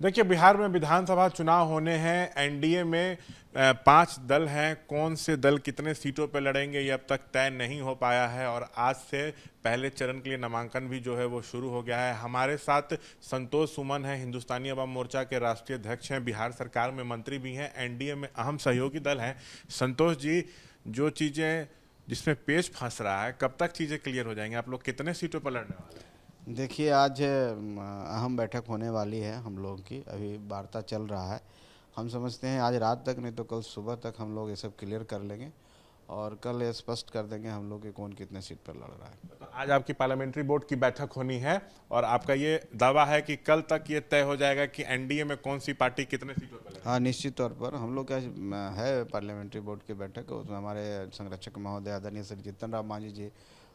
देखिए, बिहार में विधानसभा चुनाव होने हैं। एनडीए में 5 दल हैं। कौन से दल कितने सीटों पर लड़ेंगे ये अब तक तय नहीं हो पाया है और आज से पहले चरण के लिए नामांकन भी जो है वो शुरू हो गया है। हमारे साथ संतोष सुमन है, हिंदुस्तानी अवाम मोर्चा के राष्ट्रीय अध्यक्ष हैं, बिहार सरकार में मंत्री भी हैं, एनडीए में अहम सहयोगी दल हैं। संतोष जी, जो चीज़ें जिसमें पेच फंस रहा है, कब तक चीज़ें क्लियर हो जाएंगी? आप लोग कितने सीटों पर लड़ने वाले हैं? देखिए, आज अहम बैठक होने वाली है हम लोगों की। अभी वार्ता चल रहा है। हम समझते हैं आज रात तक नहीं तो कल सुबह तक हम लोग ये सब क्लियर कर लेंगे और कल ये स्पष्ट कर देंगे हम लोग कि कौन कितने सीट पर लड़ रहा है। तो आज आपकी पार्लियामेंट्री बोर्ड की बैठक होनी है और आपका ये दावा है कि कल तक ये तय हो जाएगा कि एनडीए में कौन सी पार्टी कितने सीटों पर लड़ेगी? हाँ, निश्चित तौर पर हम लोग का है पार्लियामेंट्री बोर्ड की बैठक। उसमें हमारे संरक्षक महोदय आदरणीय श्री जीतन राम मांझी जी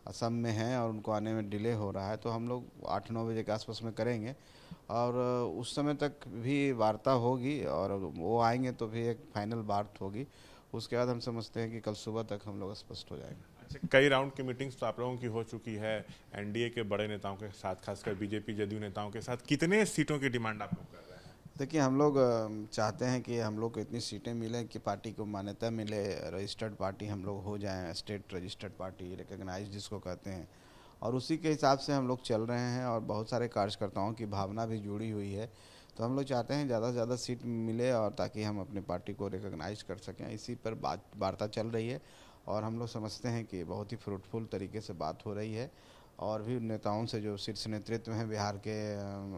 असम में हैं और उनको आने में डिले हो रहा है, तो हम लोग 8-9 बजे के आसपास में करेंगे और उस समय तक भी वार्ता होगी और वो आएंगे तो भी एक फाइनल बात होगी। उसके बाद हम समझते हैं कि कल सुबह तक हम लोग स्पष्ट हो जाएंगे। अच्छा, कई राउंड की मीटिंग्स तो आप लोगों की हो चुकी है एनडीए के बड़े नेताओं के साथ, खासकर बीजेपी जदयू नेताओं के साथ। कितने सीटों की डिमांड आप लोग कर रहे हैं? देखिए, हम लोग चाहते हैं कि हम लोग को इतनी सीटें मिलें कि पार्टी को मान्यता मिले, रजिस्टर्ड पार्टी हम लोग हो जाएं, स्टेट रजिस्टर्ड पार्टी रिकग्नाइज जिसको कहते हैं, और उसी के हिसाब से हम लोग चल रहे हैं और बहुत सारे कार्यकर्ताओं की भावना भी जुड़ी हुई है। तो हम लोग चाहते हैं ज़्यादा से ज़्यादा सीट मिले और ताकि हम अपनी पार्टी को रिकग्नाइज कर सकें। इसी पर बात वार्ता चल रही है और हम लोग समझते हैं कि बहुत ही फ्रूटफुल तरीके से बात हो रही है और भी नेताओं से जो शीर्ष नेतृत्व हैं, बिहार के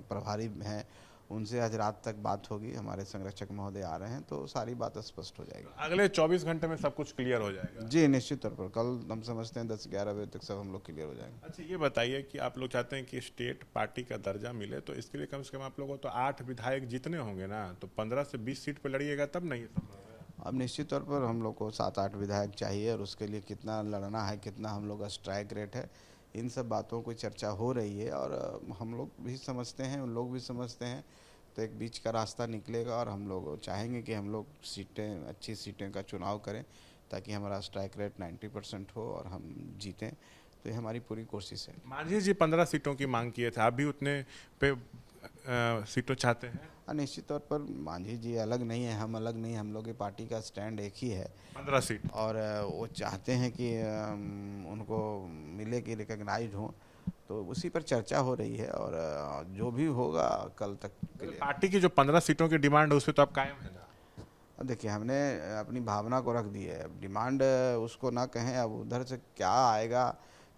प्रभारी हैं, उनसे आज रात तक बात होगी। हमारे संरक्षक महोदय आ रहे हैं तो सारी बात स्पष्ट हो जाएगी। अगले 24 घंटे में सब कुछ क्लियर हो जाएगा? जी, निश्चित तौर पर कल हम समझते हैं 10-11 बजे तक सब हम लोग क्लियर हो जाएंगे। अच्छा, ये बताइए कि आप लोग चाहते हैं कि स्टेट पार्टी का दर्जा मिले, तो इसके लिए कम से कम आप लोगों को तो 8 विधायक जीतने होंगे ना, तो 15 से 20 सीट पर लड़िएगा तब नहीं संभव है। अब निश्चित तौर पर हम लोग को 7-8 विधायक चाहिए और उसके लिए कितना लड़ना है, कितना हम लोग का स्ट्राइक रेट है, इन सब बातों की चर्चा हो रही है और हम लोग भी समझते हैं, उन लोग भी समझते हैं, तो एक बीच का रास्ता निकलेगा और हम लोग चाहेंगे कि हम लोग सीटें, अच्छी सीटें का चुनाव करें ताकि हमारा स्ट्राइक रेट 90% हो और हम जीतें। तो ये हमारी पूरी कोशिश है। मांझी जी 15 सीटों की मांग किए थे, आप भी उतने पे सीटों चाहते हैं? निश्चित तौर पर मांझी जी अलग नहीं है, हम अलग नहीं, हम लोग की पार्टी का स्टैंड एक ही है। 15 सीट। और वो चाहते हैं कि उनको मिले कि रिकग्नाइज हों, तो उसी पर चर्चा हो रही है और जो भी होगा कल तक के लिए। पार्टी की जो 15 सीटों की डिमांड है उस पर तो आप कायम है ना? अब देखिए, हमने अपनी भावना को रख दी है। अब डिमांड उसको ना कहें, अब उधर से क्या आएगा,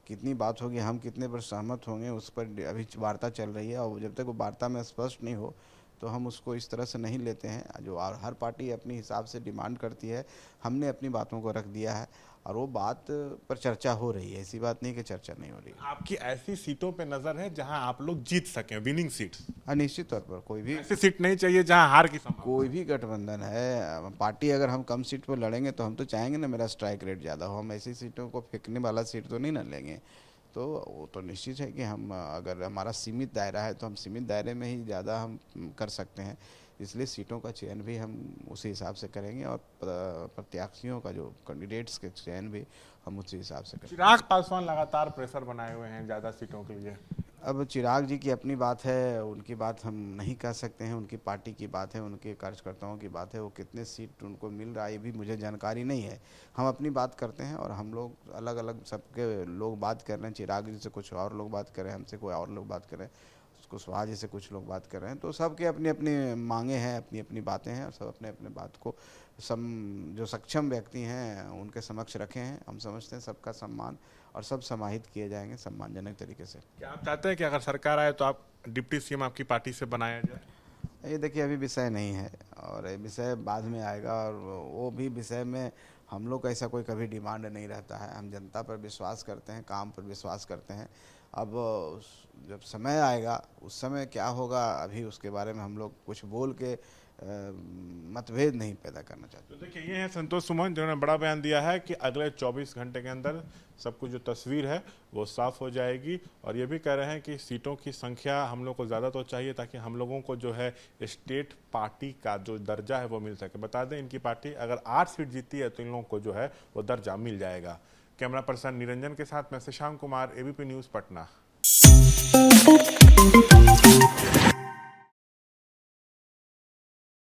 कितनी बात होगी, हम कितने पर सहमत होंगे, उस पर अभी वार्ता चल रही है और जब तक वो वार्ता में स्पष्ट नहीं हो तो हम उसको इस तरह से नहीं लेते हैं। जो हर पार्टी अपने हिसाब से डिमांड करती है, हमने अपनी बातों को रख दिया है और वो बात पर चर्चा हो रही है। ऐसी बात नहीं कि चर्चा नहीं हो रही है। आपकी ऐसी सीटों पे नजर है जहां आप लोग जीत सकें, विनिंग सीट्स? हाँ, निश्चित तौर पर कोई भी ऐसी सीट नहीं चाहिए जहां हार की संभावना? कोई भी गठबंधन है, पार्टी अगर हम कम सीट पर लड़ेंगे तो हम तो चाहेंगे ना मेरा स्ट्राइक रेट ज़्यादा हो। हम ऐसी सीटों को फेंकने वाला सीट तो नहीं ना लेंगे। तो वो तो निश्चित है कि हम, अगर हमारा सीमित दायरा है तो हम सीमित दायरे में ही ज़्यादा हम कर सकते हैं। इसलिए सीटों का चयन भी हम उसी हिसाब से करेंगे और प्रत्याशियों का, जो कैंडिडेट्स के चयन भी हम उसी हिसाब से करेंगे। चिराग पासवान लगातार प्रेशर बनाए हुए हैं ज़्यादा सीटों के लिए। अब चिराग जी की अपनी बात है, उनकी बात हम नहीं कह सकते हैं, उनकी पार्टी की बात है, उनके कार्यकर्ताओं की बात है। वो कितने सीट उनको मिल रहा है ये भी मुझे जानकारी नहीं है। हम अपनी बात करते हैं और हम लोग अलग अलग सबके लोग बात कर रहे हैं। चिराग जी से कुछ और लोग बात कर रहे हैं, हमसे कोई और लोग बात कर रहे हैं, कुशवाहा जी से कुछ लोग बात कर रहे हैं। तो सबके अपनी अपनी मांगे हैं, अपनी अपनी बातें हैं और सब अपने अपने बात को जो सक्षम व्यक्ति हैं उनके समक्ष रखे हैं। हम समझते हैं सबका सम्मान और सब समाहित किए जाएंगे सम्मानजनक तरीके से। क्या आप चाहते हैं कि अगर सरकार आए तो आप डिप्टी सीएम आपकी पार्टी से बनाया जाए? ये देखिए, अभी विषय नहीं है और ये विषय बाद में आएगा और वो भी विषय में हम लोग का ऐसा कोई कभी डिमांड नहीं रहता है। हम जनता पर विश्वास करते हैं, काम पर विश्वास करते हैं। अब जब समय आएगा उस समय क्या होगा, अभी उसके बारे में हम लोग कुछ बोल के मतभेद नहीं पैदा करना चाहते। तो देखिए, ये है संतोष सुमन जिन्होंने बड़ा बयान दिया है कि अगले 24 घंटे के अंदर सब कुछ जो तस्वीर है वो साफ हो जाएगी और ये भी कह रहे हैं कि सीटों की संख्या हम लोग को ज़्यादा तो चाहिए ताकि हम लोगों को जो है स्टेट पार्टी का जो दर्जा है वो मिल सके। बता दें, इनकी पार्टी अगर 8 सीट जीती है तो इन लोगों को जो है वो दर्जा मिल जाएगा। कैमरा पर्सन निरंजन के साथ मैं शशांक कुमार, एबीपी न्यूज़, पटना।